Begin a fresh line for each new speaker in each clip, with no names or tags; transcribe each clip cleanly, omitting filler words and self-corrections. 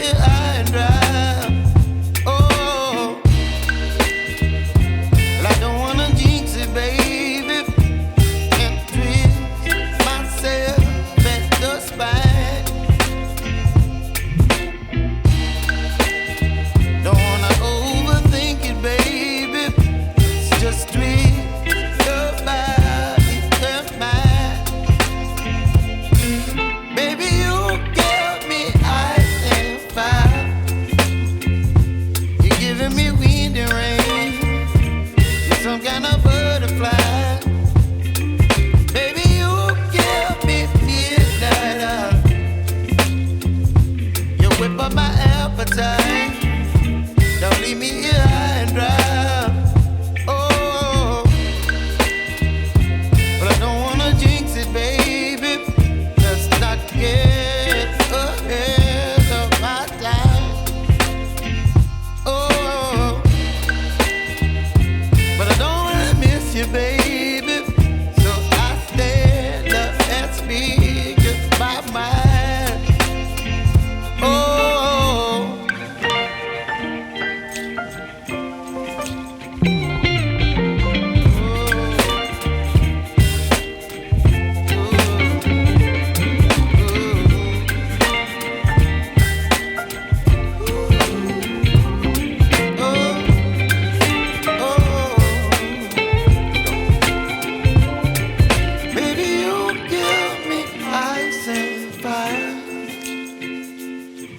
here high and dry. Oh, well, I don't wanna jinx it, baby, and twist myself at the spine. Don't wanna overthink it, baby. It's just twist your body and mine. Baby, you give me ice and fire. You're giving me wind and rain. You're some kind of butterfly. Baby, you give me midnight. You whip up my appetite. Don't leave me here high and dry. Oh, but I don't wanna jinx it, baby. Let's not get ahead of my time. Oh, but I don't wanna miss you, baby. So I stand up and speak my mind. Oh.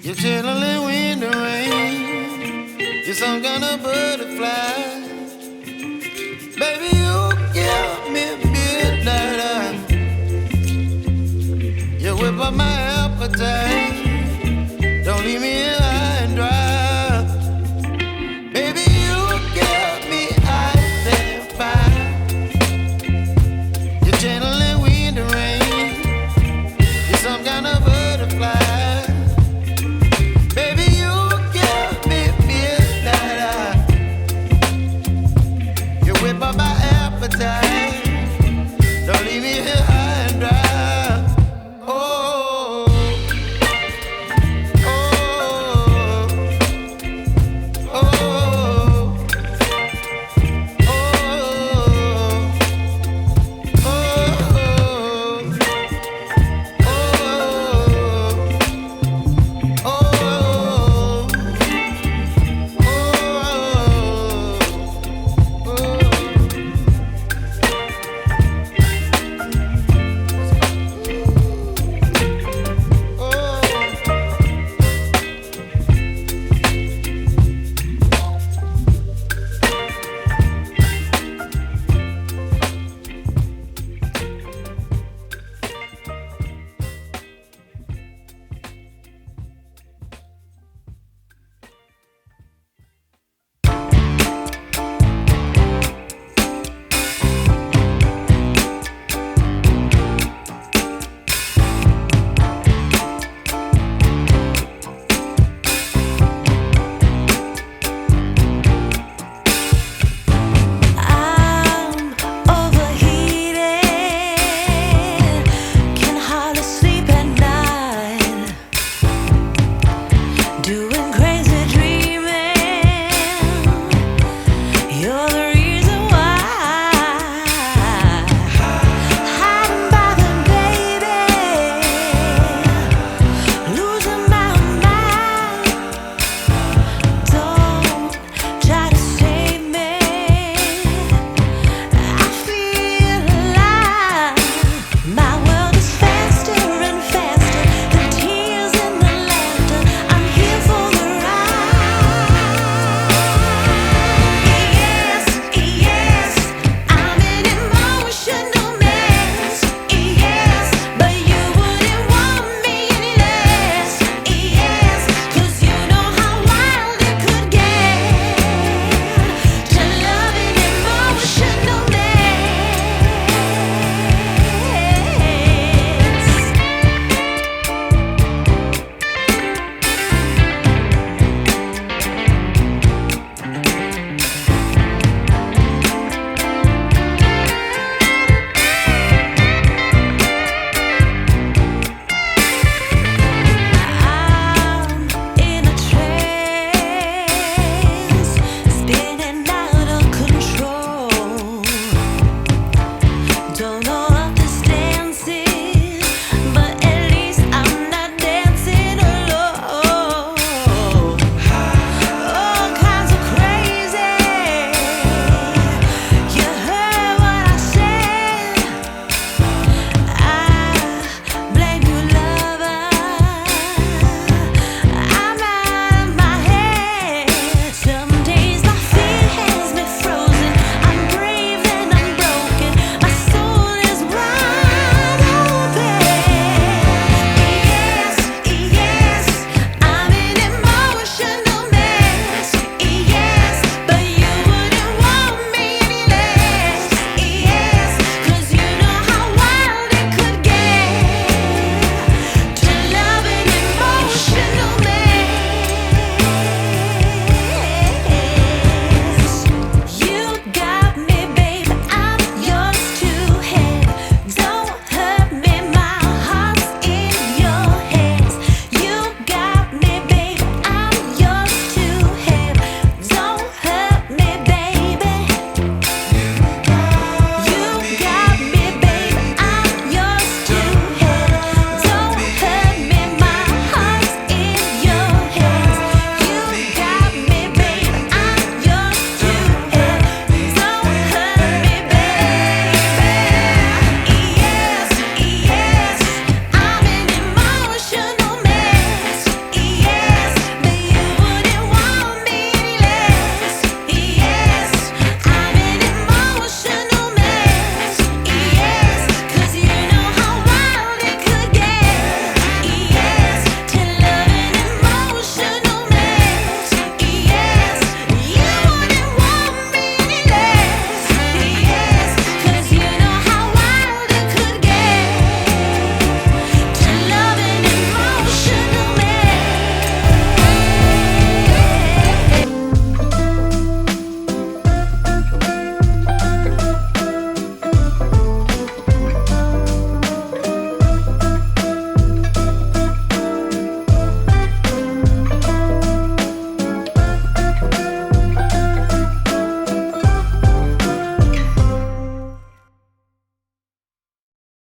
You're chilling wind and rain. You're some kind of butterfly. Baby, you give me midnight. You whip up my appetite.